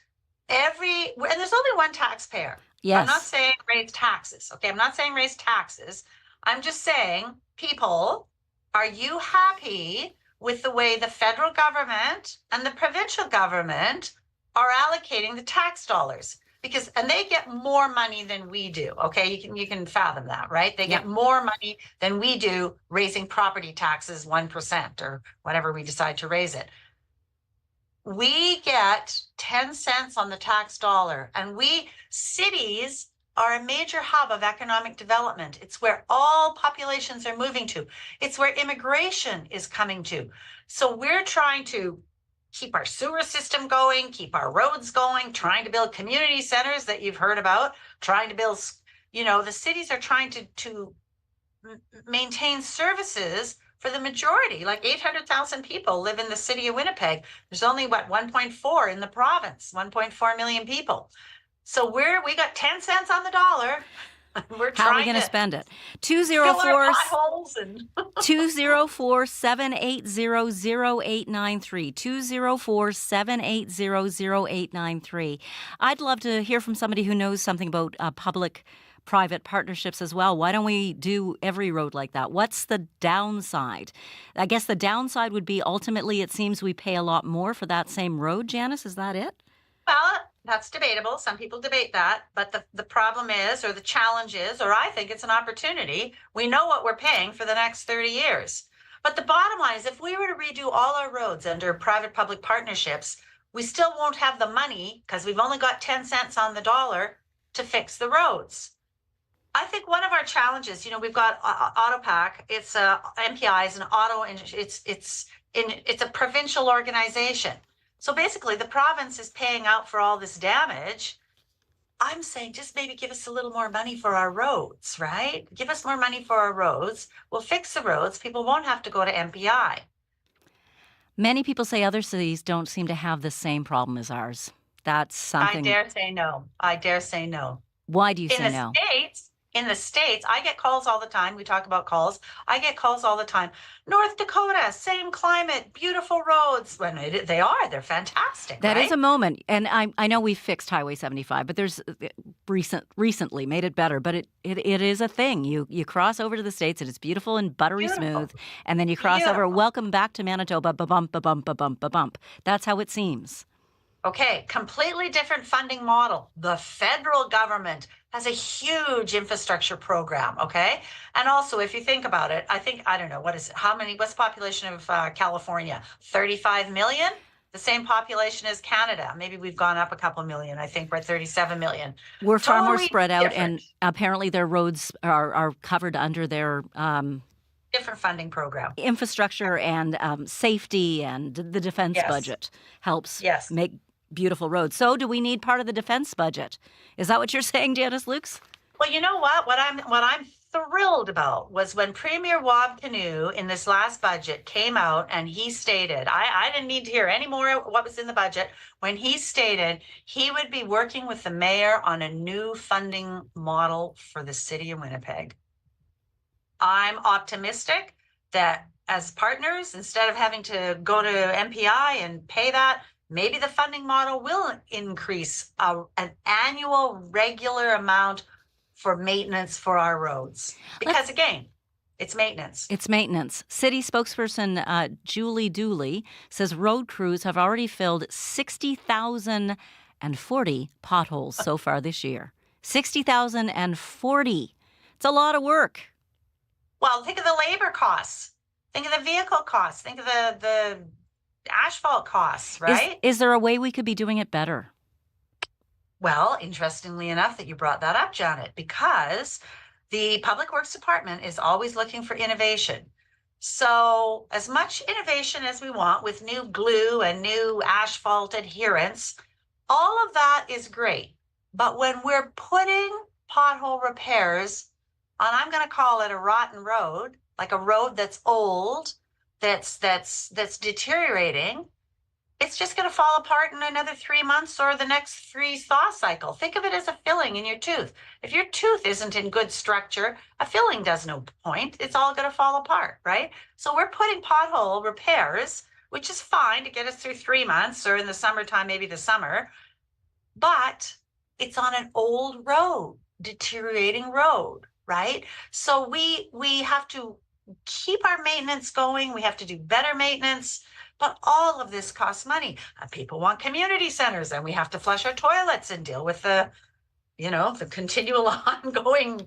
and there's only one taxpayer. Yes. I'm not saying raise taxes. Okay. I'm not saying raise taxes. I'm just saying, people, are you happy with the way the federal government and the provincial government are allocating the tax dollars? And they get more money than we do. Okay. You can fathom that, right? They get more money than we do raising property taxes 1% or whatever we decide to raise it. We get 10 cents on the tax dollar, and cities are a major hub of economic development. It's where all populations are moving to. It's where immigration is coming to. So we're trying to keep our sewer system going, keep our roads going, trying to build community centers that you've heard about, trying to build, the cities are trying to maintain services for the majority. Like 800,000 people live in the city of Winnipeg. There's only 1.4 in the province, 1.4 million people. So we got 10 cents on the dollar. We're How are we going to spend it? 204-780-0893. 204-780-0893. I'd love to hear from somebody who knows something about public-private partnerships as well. Why don't we do every road like that? What's the downside? I guess the downside would be ultimately it seems we pay a lot more for that same road, Janice. Is that it? Well, that's debatable. Some people debate that. But the problem is, or the challenge is, or I think it's an opportunity, we know what we're paying for the next 30 years. But the bottom line is, if we were to redo all our roads under private-public partnerships, we still won't have the money, because we've only got 10 cents on the dollar, to fix the roads. I think one of our challenges, we've got AutoPAC. It's MPI is an auto. It's a provincial organization. So basically, the province is paying out for all this damage. I'm saying just maybe give us a little more money for our roads, right? Give us more money for our roads. We'll fix the roads. People won't have to go to MPI. Many people say other cities don't seem to have the same problem as ours. That's something. I dare say no. Why do you say no? In the States, I get calls all the time. We talk about calls. I get calls all the time. North Dakota, same climate, beautiful roads. They're fantastic. That right? is a moment. And I know we fixed Highway 75, but there's recently made it better. But it is a thing. You cross over to the States and it's beautiful and buttery smooth. And then you cross over. Welcome back to Manitoba. Ba-bump, ba-bump, ba-bump, ba-bump. That's how it seems. Okay, completely different funding model. The federal government has a huge infrastructure program, okay? And also, if you think about it, what's the population of California? 35 million? The same population as Canada. Maybe we've gone up a couple million. I think we're at 37 million. We're far more spread out, and apparently their roads are covered under their different funding program. Infrastructure and safety and the defense budget helps make beautiful roads. So do we need part of the defense budget? Is that what you're saying, Janice Lukes? Well, you know what? What I'm thrilled about was when Premier Wab Kinew in this last budget came out and he stated, I didn't need to hear any more of what was in the budget, when he stated he would be working with the mayor on a new funding model for the city of Winnipeg. I'm optimistic that as partners, instead of having to go to MPI and pay that, maybe the funding model will increase an annual regular amount for maintenance for our roads. Because again, it's maintenance. It's maintenance. City spokesperson Julie Dooley says road crews have already filled 60,040 potholes so far this year. 60,040. It's a lot of work. Well, think of the labor costs. Think of the vehicle costs. Think of the asphalt costs, right? Is there a way we could be doing it better? Well, interestingly enough that you brought that up, Janet, because the Public Works Department is always looking for innovation. So as much innovation as we want with new glue and new asphalt adherence, all of that is great. But when we're putting pothole repairs on, I'm going to call it a rotten road, like a road that's old, that's deteriorating, it's just going to fall apart in another 3 months or the next 3 thaw cycle. Think of it as a filling in your tooth. If your tooth isn't in good structure, a filling does no point. It's all going to fall apart, right? So we're putting pothole repairs, which is fine to get us through 3 months, or in the summertime, maybe the summer. but it's on an old road, deteriorating road, right? So we have to keep our maintenance going. We have to do better maintenance, but all of this costs money. People want community centers, and we have to flush our toilets and deal with the continual ongoing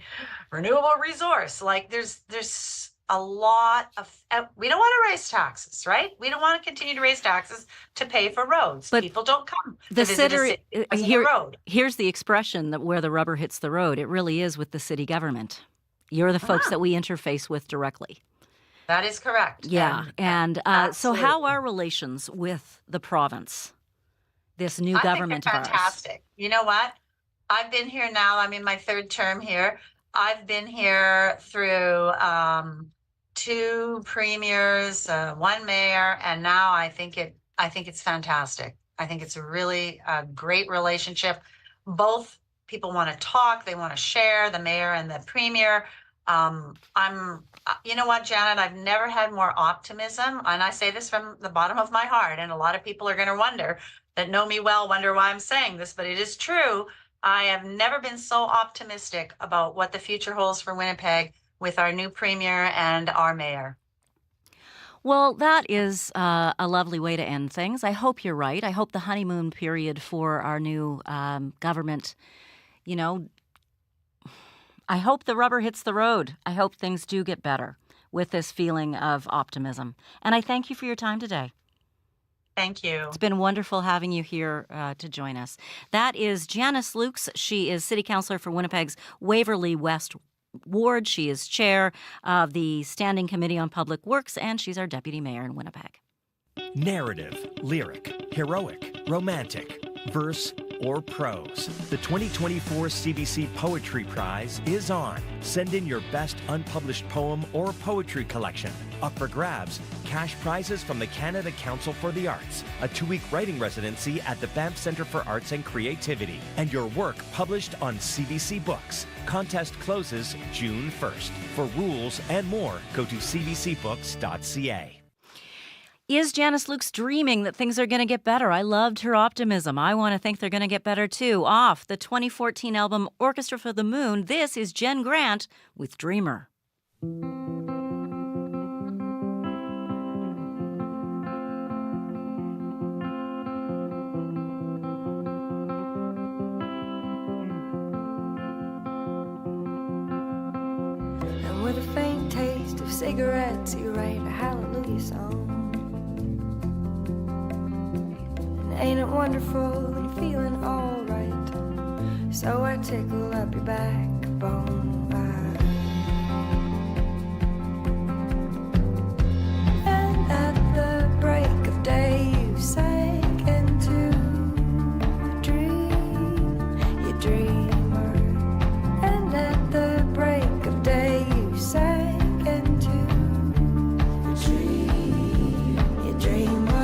renewable resource. Like there's a lot of, we don't want to raise taxes, right? We don't want to continue to raise taxes to pay for roads. But people don't come to visit a city because of the road. Here's the expression that where the rubber hits the road. It really is with the city government. You're the folks that we interface with directly. That is correct. Yeah. And so how are relations with the province, this new government of ours? Fantastic. You know what? I've been here now. I'm in my third term here. I've been here through 2 premiers, 1 mayor, and now I think it's fantastic. I think it's a really great relationship. Both people want to talk, they want to share, the mayor and the premier. You know what, Janet, I've never had more optimism, and I say this from the bottom of my heart, and a lot of people are going to wonder, that know me well, wonder why I'm saying this, but it is true. I have never been so optimistic about what the future holds for Winnipeg with our new premier and our mayor. Well, that is a lovely way to end things. I hope you're right. I hope the honeymoon period for our new government, I hope the rubber hits the road. I hope things do get better with this feeling of optimism. And I thank you for your time today. Thank you. It's been wonderful having you here to join us. That is Janice Lukes. She is City Councillor for Winnipeg's Waverley West Ward. She is chair of the Standing Committee on Public Works, and she's our Deputy Mayor in Winnipeg. Narrative, lyric, heroic, romantic, verse, or prose. The 2024 CBC Poetry Prize is on. Send in your best unpublished poem or poetry collection. Up for grabs, cash prizes from the Canada Council for the Arts, a 2-week writing residency at the Banff Centre for Arts and Creativity, and your work published on CBC Books. Contest closes June 1st. For rules and more, go to cbcbooks.ca. Is Janice Lukes dreaming that things are going to get better? I loved her optimism. I want to think they're going to get better too. Off the 2014 album Orchestra for the Moon, this is Jen Grant with Dreamer. And with a faint taste of cigarettes, you write a hallelujah song. Ain't it wonderful and feeling alright? So I tickle up your backbone. And at the break of day, you sank into a dream, you dreamer. And at the break of day, you sank into a dream, you dreamer.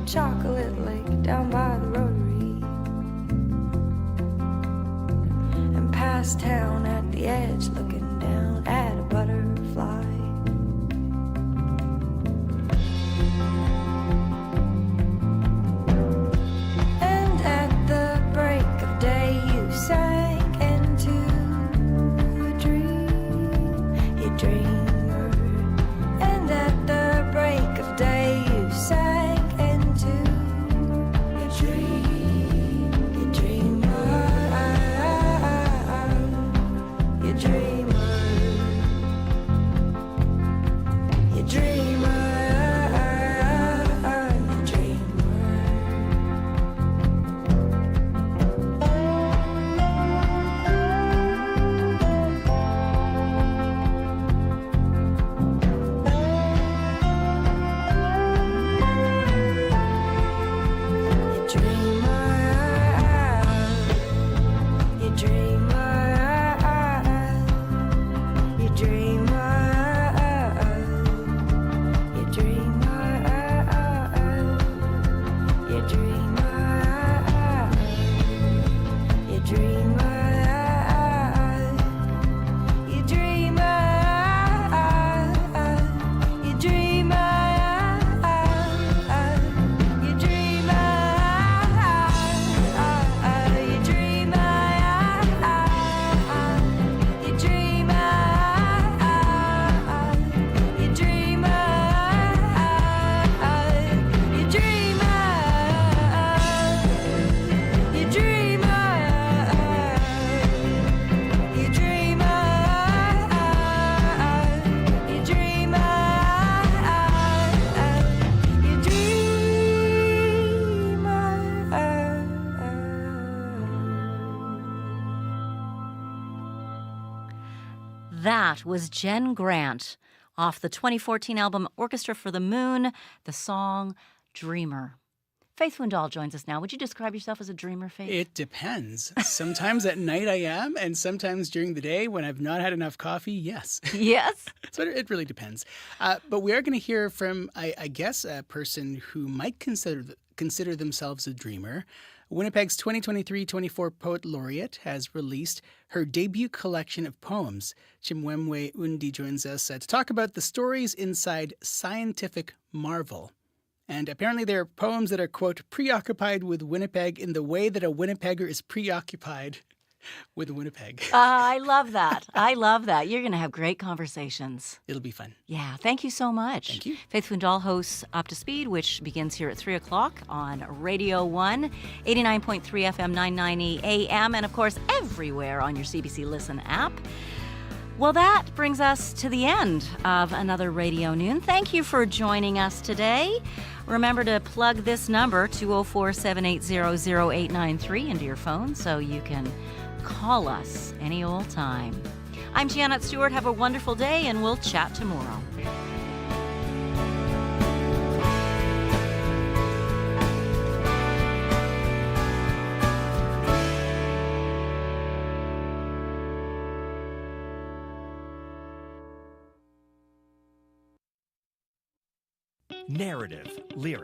Chocolate lake down by the rotary, and past town at the edge looking down at a butterfly. And at the break of day you sank into a dream, you dreamer. And at the break of day you sank into a dream, you dreamer. That was Jen Grant off the 2014 album Orchestra for the Moon, the song Dreamer. Faith Wendell joins us now. Would you describe yourself as a dreamer, Faith? It depends. Sometimes at night I am, and sometimes during the day when I've not had enough coffee, yes. Yes? So it really depends. But we are going to hear from, I guess, a person who might consider themselves a dreamer. Winnipeg's 2023-24 Poet Laureate has released her debut collection of poems. Chimwemwe Undi joins us to talk about the stories inside Scientific Marvel. And apparently they're poems that are, quote, preoccupied with Winnipeg in the way that a Winnipegger is preoccupied with Winnipeg. I love that. I love that. You're going to have great conversations. It'll be fun. Yeah, thank you so much. Thank you. Faith Wendell hosts Up to Speed, which begins here at 3 o'clock on Radio 1, 89.3 FM, 990 AM, and of course everywhere on your CBC Listen app. Well, that brings us to the end of another Radio Noon. Thank you for joining us today. Remember to plug this number, 204-780-0893, into your phone so you can call us any old time. I'm Janet Stewart. Have a wonderful day, and we'll chat tomorrow. Narrative, lyric,